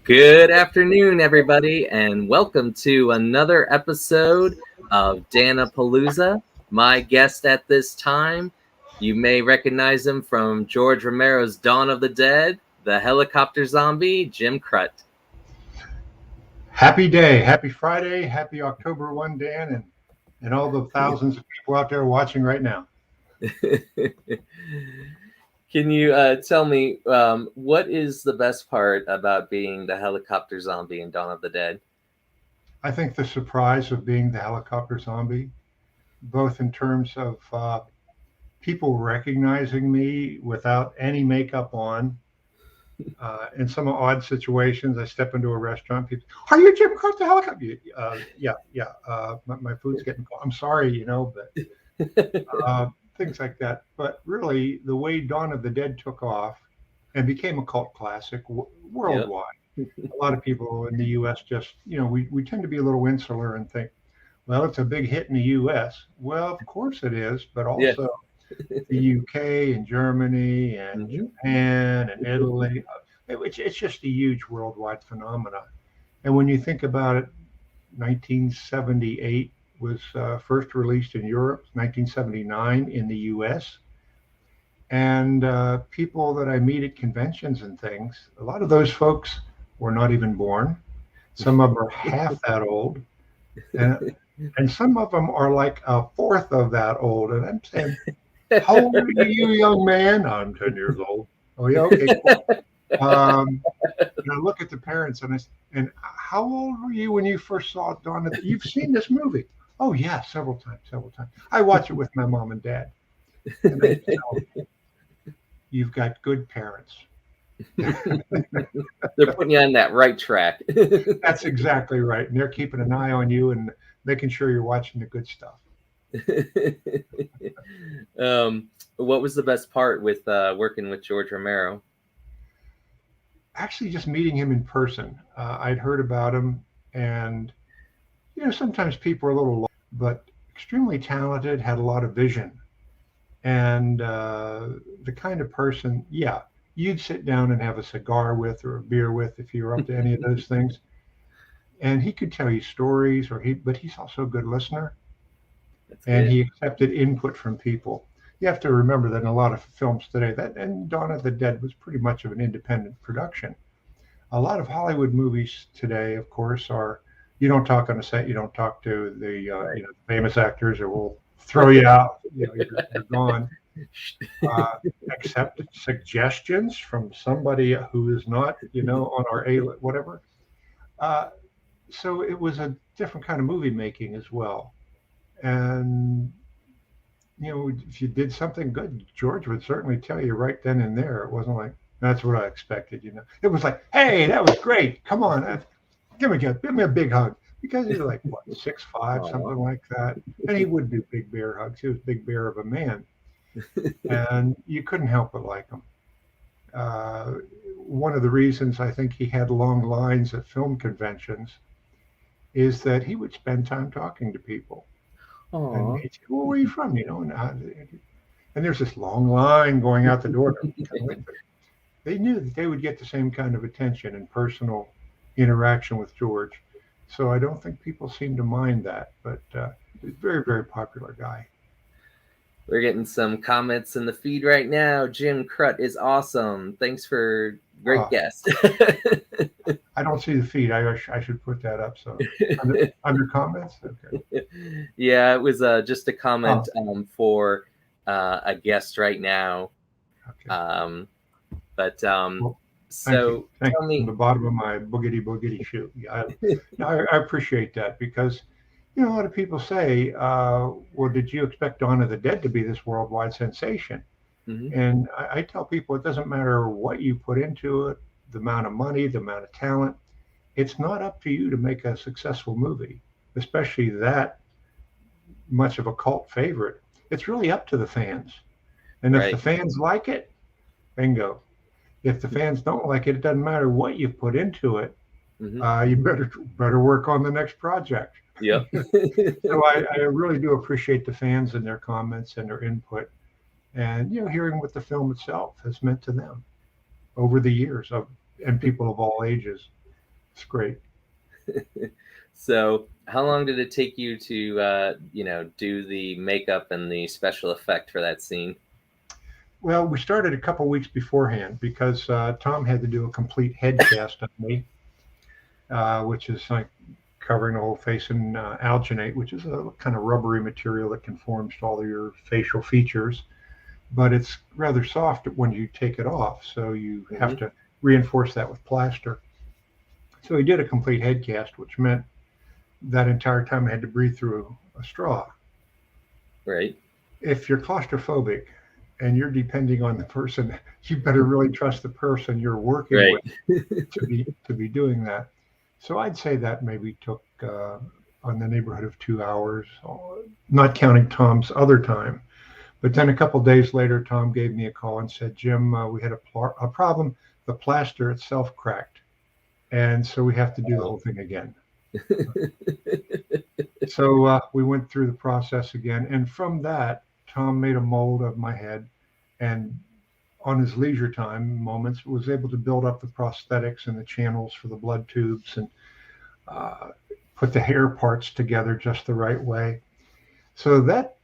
Good afternoon, everybody, and welcome to another episode of Dan-A-Plooza. My guest at this time, you may recognize him from George Romero's Dawn of the Dead, the helicopter zombie, Jim Krut. Happy day, happy Friday, happy October 1, Dan, and all the thousands of people out there watching right now. Can you tell me what is the best part about being the helicopter zombie in Dawn of the Dead? I think the surprise of being the helicopter zombie, both in terms of people recognizing me without any makeup on. In some odd situations, I step into a restaurant. People, are you Jim Crow the helicopter? Yeah. My food's getting cold. I'm sorry, but things like that. But really, the way Dawn of the Dead took off and became a cult classic worldwide. Yep. A lot of people in the U.S. just, we tend to be a little insular and think, well, it's a big hit in the U.S. Well, of course it is, but also the UK and Germany and Japan and Italy. It's just a huge worldwide phenomenon. And when you think about it, 1978 was first released in Europe, 1979 in the US. And people that I meet at conventions and things, a lot of those folks were not even born. Some of them are half that old. And some of them are like a fourth of that old. And I'm saying, how old are you, young man? I'm 10 years old. Oh, yeah, okay, cool. And I look at the parents and how old were you when you first saw Dawn? You've seen this movie? Oh, yeah, several times. I watch it with my mom and dad. And I tell, you've got good parents. They're putting you on that right track. That's exactly right. And they're keeping an eye on you and making sure you're watching the good stuff. What was the best part with working with George Romero? Actually, just meeting him in person. I'd heard about him, and sometimes people are a little lost, but extremely talented, had a lot of vision, and the kind of person, you'd sit down and have a cigar with or a beer with if you were up to any of those things. And he could tell you stories, but he's also a good listener. And he accepted input from people. You have to remember that in a lot of films today, and Dawn of the Dead was pretty much of an independent production. A lot of Hollywood movies today, of course, are you don't talk on a set, you don't talk to the famous actors, or we'll throw you out. You're gone. Accept suggestions from somebody who is not, on our whatever. So it was a different kind of movie making as well. And if you did something good, George would certainly tell you right then and there. It wasn't like, that's what I expected, It was like, hey, that was great. Come on, give me a big hug. Because he's like, what, 6'5", something like that. And he would do big bear hugs. He was a big bear of a man. And you couldn't help but like him. One of the reasons I think he had long lines at film conventions is that he would spend time talking to people. Aww. And he'd say, well, where are you from? And there's this long line going out the door. They knew that they would get the same kind of attention and personal interaction with George. So I don't think people seem to mind that. But he's a very, very popular guy. We're getting some comments in the feed right now. Jim Krut is awesome. Thanks for great guest. I don't see the feed. I should put that up. So under comments. Okay. Yeah, it was just a comment for a guest right now. Okay. Well, so tell me, from the bottom of my boogity shoe. I appreciate that because a lot of people say, well, did you expect Dawn of the Dead to be this worldwide sensation? Mm-hmm. And I tell people it doesn't matter what you put into it, the amount of money, the amount of talent. It's not up to you to make a successful movie, especially that much of a cult favorite. It's really up to the fans. And if the fans like it, bingo. If the fans don't like it, it doesn't matter what you put into it. Mm-hmm. You better work on the next project. Yeah. So I really do appreciate the fans and their comments and their input, and hearing what the film itself has meant to them over the years and people of all ages. It's great. So, how long did it take you to, do the makeup and the special effect for that scene? Well, we started a couple weeks beforehand because Tom had to do a complete head cast on me, which is like covering the whole face in alginate, which is a kind of rubbery material that conforms to all of your facial features. But it's rather soft when you take it off, so you have Mm-hmm. to reinforce that with plaster. So he did a complete head cast, which meant that entire time I had to breathe through a straw. Right. If you're claustrophobic and you're depending on the person, you better really trust the person you're working Right. with to be doing that. So I'd say that maybe took on the neighborhood of 2 hours, not counting Tom's other time. But then a couple of days later, Tom gave me a call and said, "Jim, we had a problem. The plaster itself cracked, and so we have to do the Oh. whole thing again." So we went through the process again, and from that, Tom made a mold of my head, and on his leisure time moments, was able to build up the prosthetics and the channels for the blood tubes, and uh, put the hair parts together just the right way. So that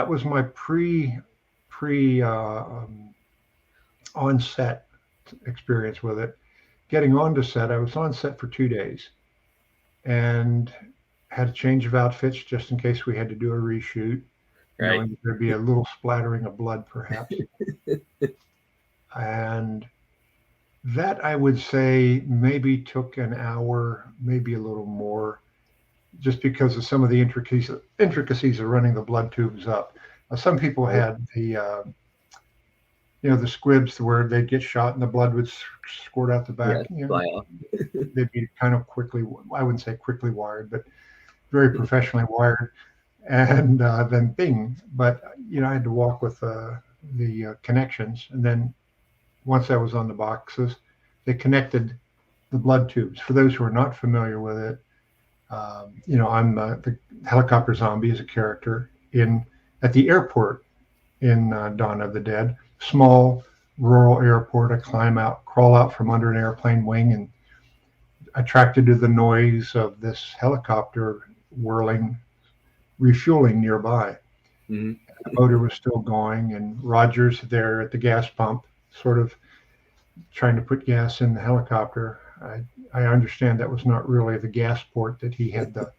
was my pre on set experience with it. Getting onto set, I was on set for 2 days and had a change of outfits just in case we had to do a reshoot, Right. knowing that there'd be a little splattering of blood perhaps. And that I would say maybe took an hour, maybe a little more, just because of some of the intricacies of running the blood tubes up. Some people Right. had the squibs where they'd get shot and the blood would squirt out the Yeah. back. Fly off. They'd be kind of quickly, I wouldn't say quickly wired, but very professionally wired. And then bing. But, I had to walk with the connections. And then once I was on the boxes, they connected the blood tubes. For those who are not familiar with it, I'm the helicopter zombie as a character in at the airport in Dawn of the Dead, small rural airport. I crawl out from under an airplane wing, and attracted to the noise of this helicopter whirling, refueling nearby. Mm-hmm. The motor was still going, and Roger's there at the gas pump, sort of trying to put gas in the helicopter. I understand that was not really the gas port that he had the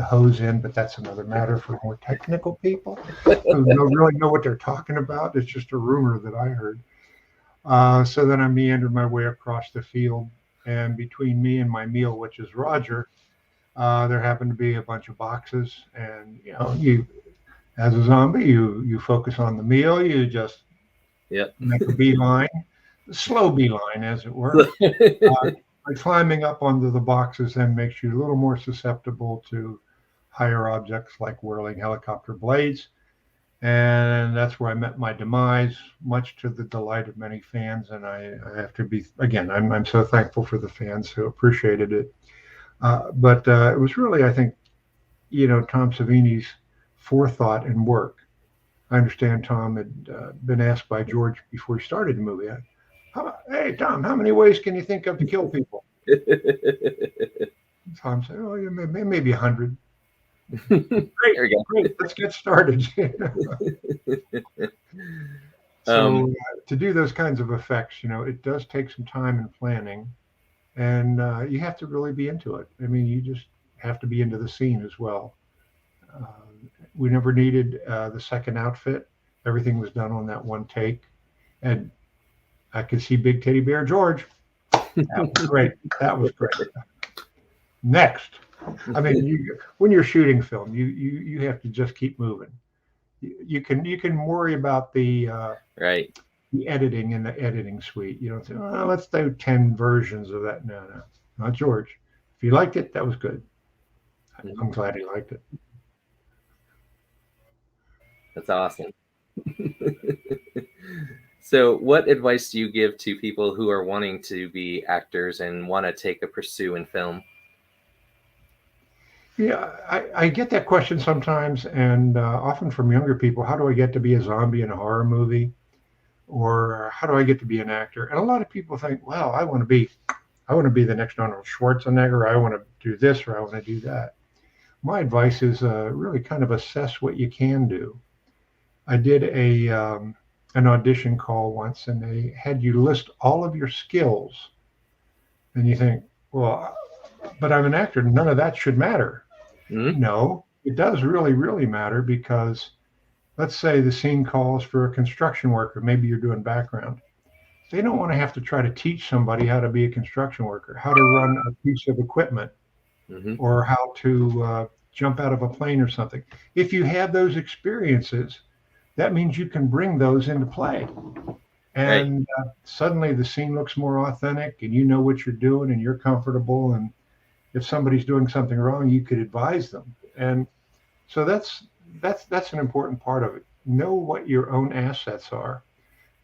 hose in, but that's another matter for more technical people who really know what they're talking about. It's just a rumor that I heard. So then I meandered my way across the field, and between me and my meal, which is Roger, there happened to be a bunch of boxes, and you as a zombie, you focus on the meal, you just Yep. make a beeline, a slow beeline, as it were. Climbing up onto the boxes then makes you a little more susceptible to higher objects like whirling helicopter blades. And that's where I met my demise, much to the delight of many fans. And I have to be, again, I'm so thankful for the fans who appreciated it. But it was really, I think, Tom Savini's forethought and work. I understand Tom had been asked by George before he started the movie, "Hey, Tom, how many ways can you think of to kill people?" Tom said, "Oh, yeah, maybe 100. There we go. Great, let's get started." So to do those kinds of effects, it does take some time and planning, and you have to really be into it. I mean, you just have to be into the scene as well. Uh, we never needed the second outfit. Everything was done on that one take, and I could see Big Teddy Bear George. That was great. That was great. Next, I mean, when you're shooting film, you have to just keep moving. You can worry about Right. the editing in the editing suite. You don't say, "Oh, let's do 10 versions of that." No, no, not George. If you liked it, that was good. I'm glad he liked it. That's awesome. So, what advice do you give to people who are wanting to be actors and want to take a pursue in film? Yeah, I get that question sometimes, and often from younger people. How do I get to be a zombie in a horror movie? Or how do I get to be an actor? And a lot of people think, well, I want to be I want to be the next Arnold Schwarzenegger. I want to do this or I want to do that. My advice is really kind of assess what you can do. I did an audition call once, and they had you list all of your skills, and you think, well, but I'm an actor. None of that should matter. Mm-hmm. No, it does really, really matter because let's say the scene calls for a construction worker. Maybe you're doing background. They don't want to have to try to teach somebody how to be a construction worker, how to run a piece of equipment, Mm-hmm. or how to jump out of a plane or something. If you have those experiences, that means you can bring those into play. Right. And suddenly the scene looks more authentic and you know what you're doing and you're comfortable. And if somebody's doing something wrong, you could advise them. And so that's an important part of it. Know what your own assets are.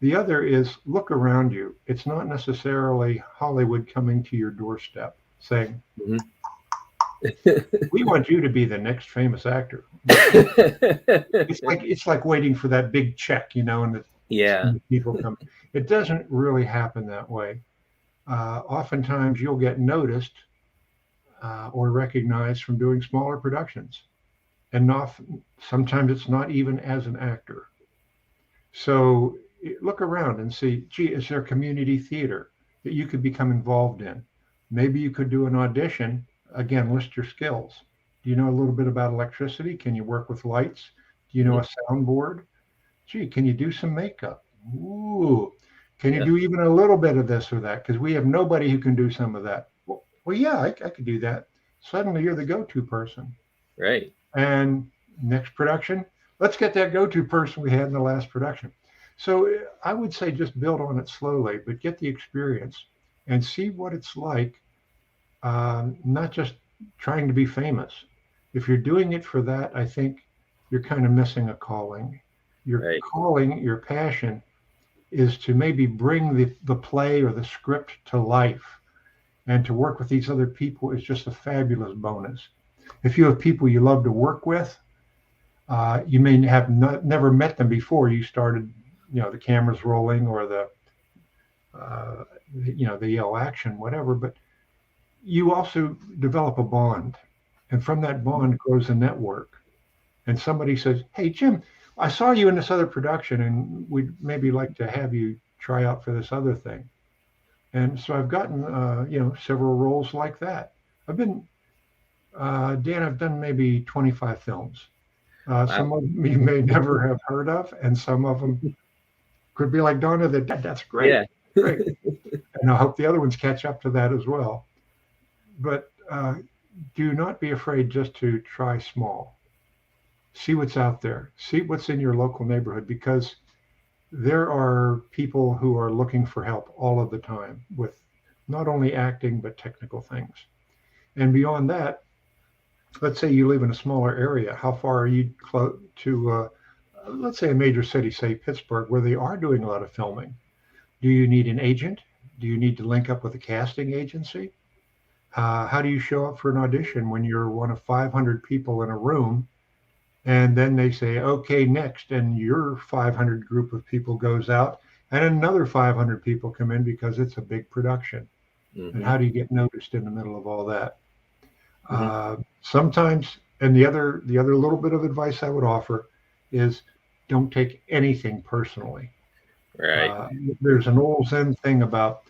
The other is look around you. It's not necessarily Hollywood coming to your doorstep saying, Mm-hmm. we want you to be the next famous actor. It's like waiting for that big check, and the people come. It doesn't really happen that way. Oftentimes you'll get noticed or recognized from doing smaller productions, and sometimes it's not even as an actor. So look around and see, gee, is there community theater that you could become involved in? Maybe you could do an audition. Again, list your skills. Do you know a little bit about electricity? Can you work with lights? Do you know a soundboard? Gee, can you do some makeup? Ooh, can you do even a little bit of this or that? Because we have nobody who can do some of that. Well, yeah, I could do that. Suddenly you're the go-to person. Right. And next production, let's get that go-to person we had in the last production. So I would say just build on it slowly, but get the experience and see what it's like. Not just trying to be famous. If you're doing it for that, I think you're kind of missing a calling. Your calling, your passion is to maybe bring the play or the script to life, and to work with these other people is just a fabulous bonus. If you have people you love to work with, you may have never met them before you started, the cameras rolling or the yell action, whatever, but you also develop a bond, and from that bond grows a network. And somebody says, hey, Jim, I saw you in this other production and we'd maybe like to have you try out for this other thing. And so I've gotten, several roles like that. I've been, Dan, I've done maybe 25 films. Some of them you may never have heard of, and some of them could be like Dawn of the Dead. That's great. Yeah. Great. And I hope the other ones catch up to that as well. But do not be afraid just to try small. See what's out there. See what's in your local neighborhood, because there are people who are looking for help all of the time with not only acting, but technical things. And beyond that, let's say you live in a smaller area. How far are you close to, let's say, a major city, say Pittsburgh, where they are doing a lot of filming? Do you need an agent? Do you need to link up with a casting agency? How do you show up for an audition when you're one of 500 people in a room, and then they say, okay, next, and your 500 group of people goes out, and another 500 people come in because it's a big production? Mm-hmm. And how do you get noticed in the middle of all that? Mm-hmm. Sometimes, and the other little bit of advice I would offer is don't take anything personally. Right. There's an old Zen thing about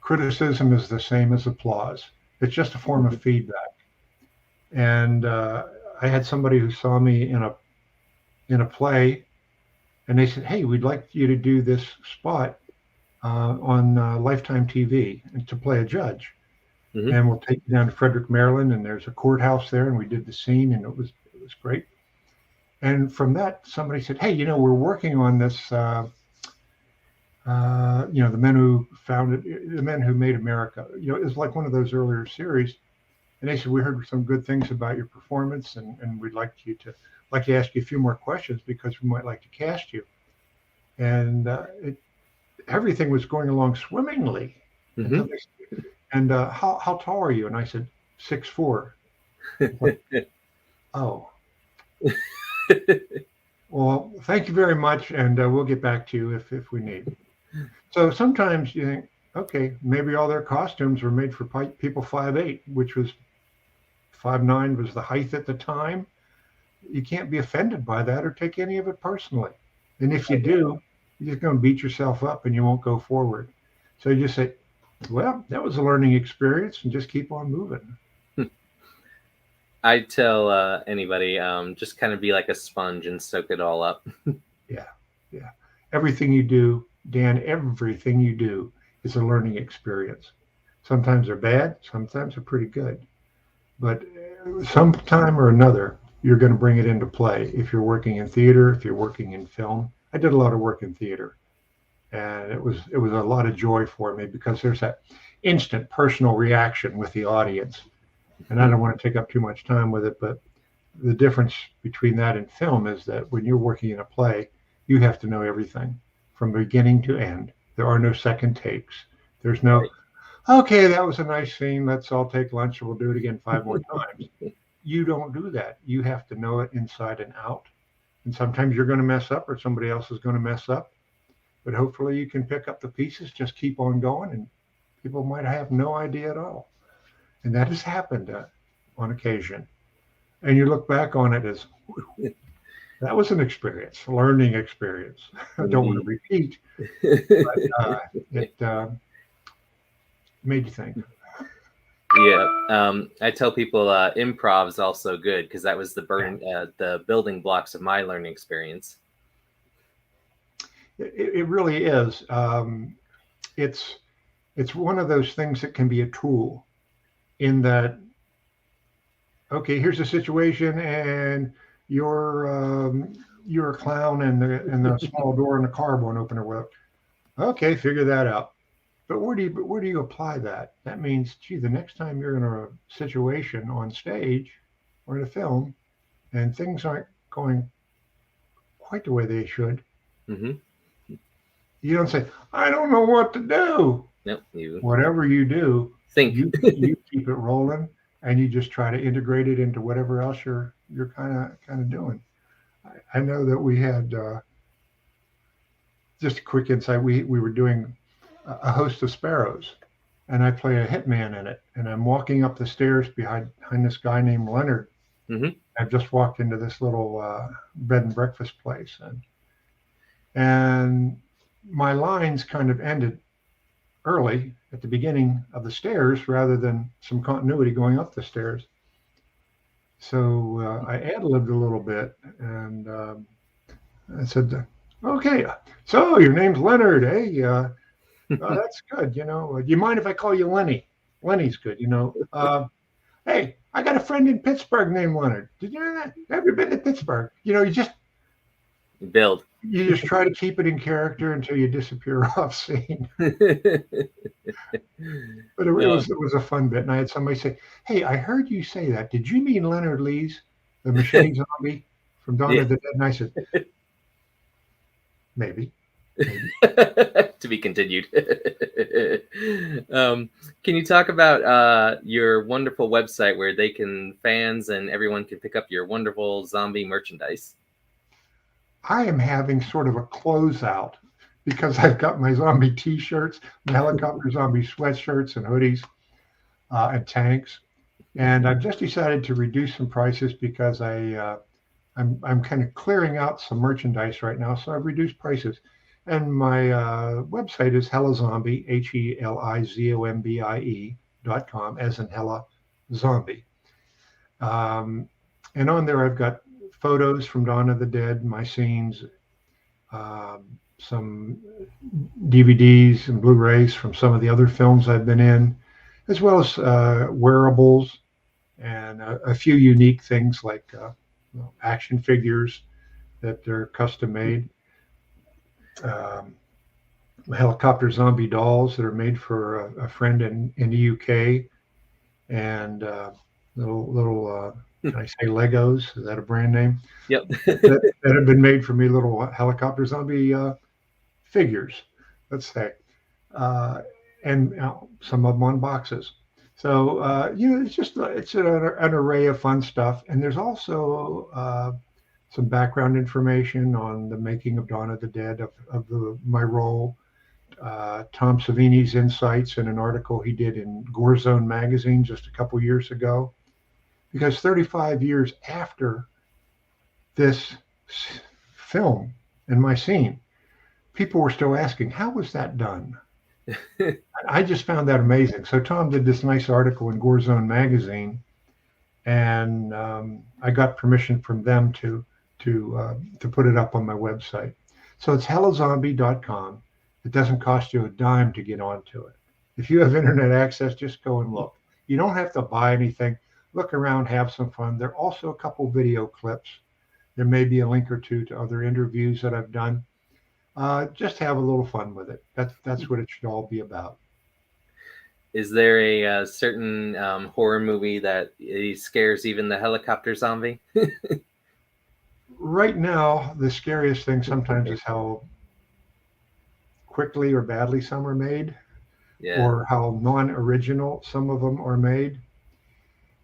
criticism is the same as applause. It's just a form of feedback. And I had somebody who saw me in a play, and they said, hey, we'd like you to do this spot on Lifetime TV and to play a judge. Mm-hmm. And we'll take you down to Frederick, Maryland, and there's a courthouse there, and we did the scene, and it was great. And from that, somebody said, hey, we're working on this, the men who founded, the men who made America. It was like one of those earlier series. And they said, we heard some good things about your performance, and we'd like to ask you a few more questions because we might like to cast you. And everything was going along swimmingly. Mm-hmm. And how tall are you? And I said, 6'4". Oh. Well, thank you very much, and we'll get back to you if we need. So sometimes you think, Okay, maybe all their costumes were made for people 5'8", which was 5'9" was the height at the time. You can't be offended by that or take any of it personally. And if you do, you're just going to beat yourself up and you won't go forward. So you just say, well, that was a learning experience, and just keep on moving. I tell anybody, just kind of be like a sponge and soak it all up. Yeah, yeah. Everything you do, Dan, everything you do is a learning experience. Sometimes they're bad, sometimes they're pretty good. But sometime or another, you're going to bring it into play. If you're working in theater, if you're working in film, I did a lot of work in theater, and it was a lot of joy for me because there's that instant personal reaction with the audience. And I don't want to take up too much time with it, but the difference between that and film is that when you're working in a play, you have to know everything from beginning to end. There are no second takes. There's no, okay, that was a nice scene. Let's all take lunch and we'll do it again 5 more times. You don't do that. You have to know it inside and out. And sometimes you're going to mess up or somebody else is going to mess up. But hopefully you can pick up the pieces, just keep on going, and people might have no idea at all. And that has happened on occasion. And you look back on it as, that was an experience, a learning experience. I don't want to repeat, but it made you think. Yeah, I tell people improv is also good because that was the building blocks of my learning experience. It really is. It's one of those things that can be a tool in that, okay, here's a situation and you're a clown and the small door in the car won't open or whatever. Okay, figure that out. But where do you apply that? That means, gee, the next time you're in a situation on stage or in a film and things aren't going quite the way they should, you don't say, I don't know what to do. Nope, whatever you do, think you keep it rolling, and you just try to integrate it into whatever else you're kind of doing. I know that we had just a quick insight. We were doing a Host of Sparrows, and I play a hitman in it. And I'm walking up the stairs behind this guy named Leonard. I've just walked into this little bed and breakfast place, and my lines kind of ended early at the beginning of the stairs rather than some continuity going up the stairs. So I ad-libbed a little bit, and I said, okay, so your name's Leonard, hey? Oh, that's good, do you mind if I call you Lenny? Lenny's good, Hey, I got a friend in Pittsburgh named Leonard. Did you know that? Have you been to Pittsburgh? You just build. You just try to keep it in character until you disappear off scene. But it was a fun bit. And I had somebody say, hey, I heard you say that. Did you mean Leonard Lees, the machete zombie from Dawn of the Dead? And I said, maybe. To be continued. Can you talk about your wonderful website where fans and everyone can pick up your wonderful zombie merchandise? I am having sort of a closeout because I've got my zombie T-shirts, my helicopter zombie sweatshirts and hoodies and tanks, and I've just decided to reduce some prices because I'm kind of clearing out some merchandise right now, so I've reduced prices. And my website is HeliZombie, HeliZombie.com, as in Hella Zombie. And on there I've got photos from Dawn of the Dead, my scenes, some DVDs and Blu-rays from some of the other films I've been in, as well as wearables and a few unique things like action figures that are custom made, helicopter zombie dolls that are made for a friend in the UK, and little can I say Legos? Is that a brand name? Yep. that have been made for me, little helicopter zombie figures, let's say, and some of them on boxes. So it's an array of fun stuff, and there's also some background information on the making of Dawn of the Dead, of my role, Tom Savini's insights in an article he did in Gore Zone magazine just a couple years ago. Because 35 years after this film and my scene, people were still asking, how was that done? I just found that amazing. So Tom did this nice article in Gore Zone magazine, and I got permission from them to put it up on my website. So it's hellozombie.com. It doesn't cost you a dime to get onto it. If you have internet access, just go and look. You don't have to buy anything. Look around, have some fun. There are also a couple video clips. There may be a link or two to other interviews that I've done. Just have a little fun with it. That's what it should all be about. Is there a certain horror movie that scares even the helicopter zombie? Right now, the scariest thing sometimes is how quickly or badly some are made, or how non-original some of them are made.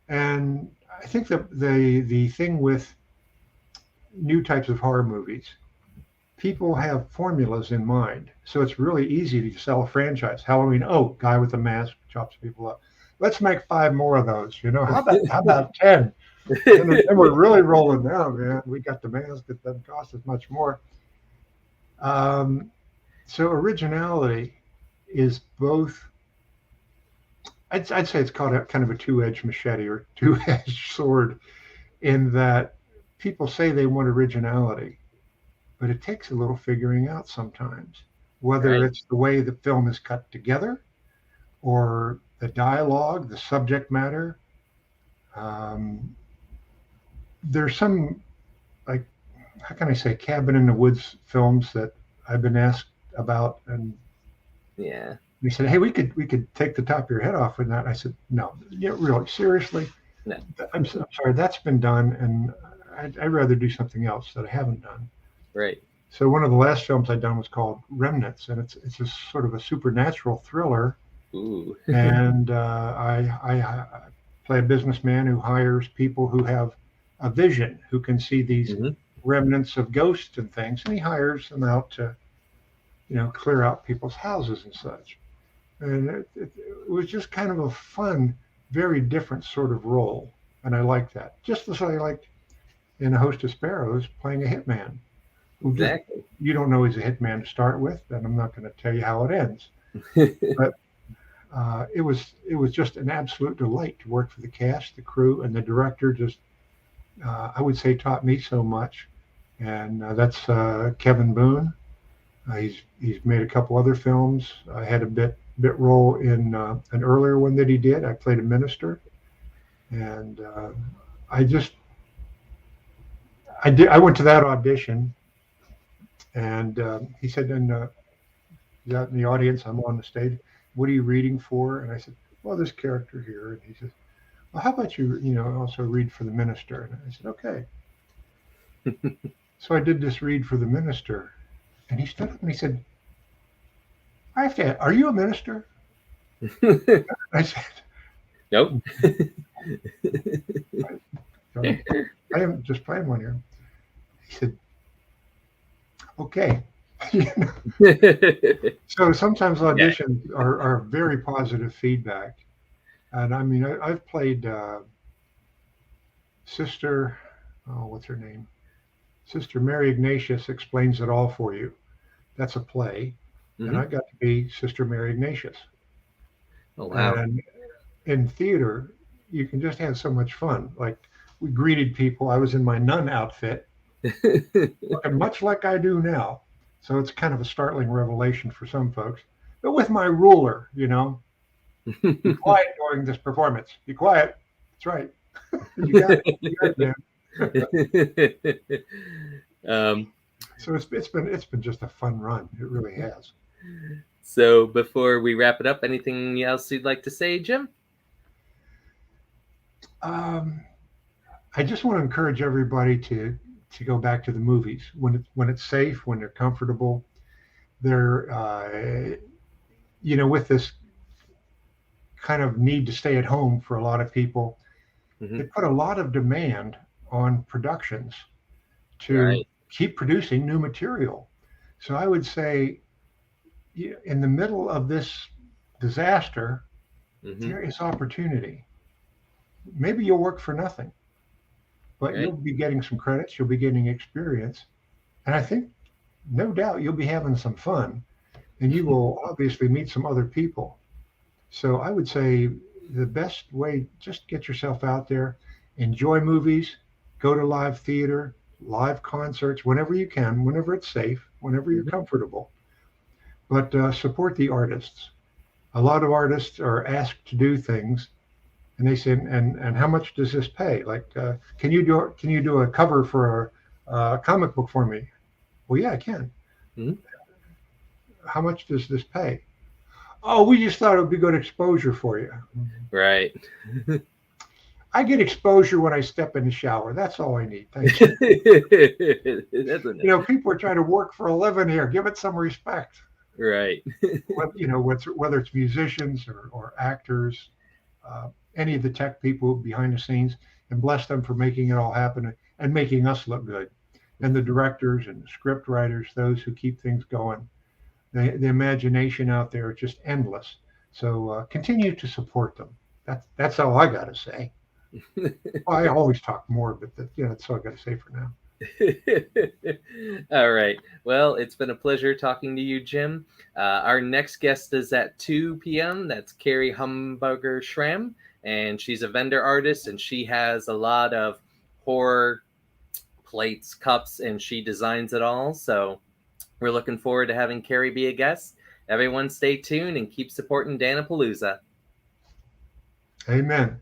And I think the thing with new types of horror movies, people have formulas in mind. So it's really easy to sell a franchise. Halloween, guy with a mask chops people up. Let's make 5 more of those. How about 10? And then we're really rolling down, man. We got the mask that doesn't cost as much more. So originality is both. I'd say it's called kind of a two-edged machete or two-edged sword, in that people say they want originality, but it takes a little figuring out sometimes, whether it's the way the film is cut together or the dialogue, the subject matter. There's some, like, how can I say, cabin in the woods films that I've been asked about, and they said, hey, we could take the top of your head off with that. And I said, no, really, seriously? No. I'm sorry, that's been done, and I'd rather do something else that I haven't done. Right. So one of the last films I'd done was called Remnants, and it's a sort of a supernatural thriller. Ooh. And I play a businessman who hires people who have a vision, who can see these remnants of ghosts and things, and he hires them out to, clear out people's houses and such. And it was just kind of a fun, very different sort of role, and I like that. Just as I liked in A Host of Sparrows playing a hitman. Exactly. You don't know he's a hitman to start with, and I'm not going to tell you how it ends. But it was just an absolute delight to work for the cast, the crew, and the director. Just I would say taught me so much, and that's Kevin Boone. He's made a couple other films. I had a bit role in an earlier one that he did. I played a minister, and I went to that audition, and he said, "And out in the audience, I'm on the stage. What are you reading for?" And I said, "Well, this character here." And he says, "Well, how about you, also read for the minister?" And I said, "Okay." So I did this read for the minister, and he stood up and he said, "I have to. Are you a minister?" I said, "Nope. I am just playing one here." He said, "Okay." So sometimes auditions are very positive feedback. And I mean, I've played Sister, what's her name? Sister Mary Ignatius Explains It All for You. That's a play. And I got to be Sister Mary Ignatius. Oh, wow. And in theater, you can just have so much fun. Like, we greeted people. I was in my nun outfit, looking much like I do now. So it's kind of a startling revelation for some folks. But with my ruler, be quiet during this performance. Be quiet. That's right. You got it. You got it, man. So it's been just a fun run. It really has. So before we wrap it up, anything else you'd like to say, Jim? I just want to encourage everybody to go back to the movies when it's safe, when they're comfortable. They're with this kind of need to stay at home for a lot of people, they put a lot of demand on productions to keep producing new material. So I would say in the middle of this disaster, Mm-hmm. there is opportunity. Maybe you'll work for nothing, but you'll Right. be getting some credits, you'll be getting experience, and I think no doubt you'll be having some fun, and you will obviously meet some other people. So I would say the best way, just get yourself out there, enjoy movies, go to live theater, live concerts whenever you can, whenever it's safe, whenever you're Mm-hmm. comfortable. But support the artists. A lot of artists are asked to do things, and they say, and how much does this pay? Like, can you do a cover for a comic book for me? Well, yeah, I can. Mm-hmm. How much does this pay? Oh, we just thought it would be good exposure for you. Right. I get exposure when I step in the shower. That's all I need. Thank you. That's enough. People are trying to work for a living here. Give it some respect. Right. Whether it's musicians or actors, any of the tech people behind the scenes, and bless them for making it all happen and making us look good. And the directors and the script writers, those who keep things going. The imagination out there is just endless. So continue to support them. That's all I got to say. Well, I always talk more, but that's all I got to say for now. All right. Well, it's been a pleasure talking to you, Jim. Our next guest is at 2 p.m. That's Carrie Humberger Schramm, and she's a vendor artist, and she has a lot of horror plates, cups, and she designs it all. So we're looking forward to having Carrie be a guest. Everyone stay tuned and keep supporting Dan-A-Plooza. Amen.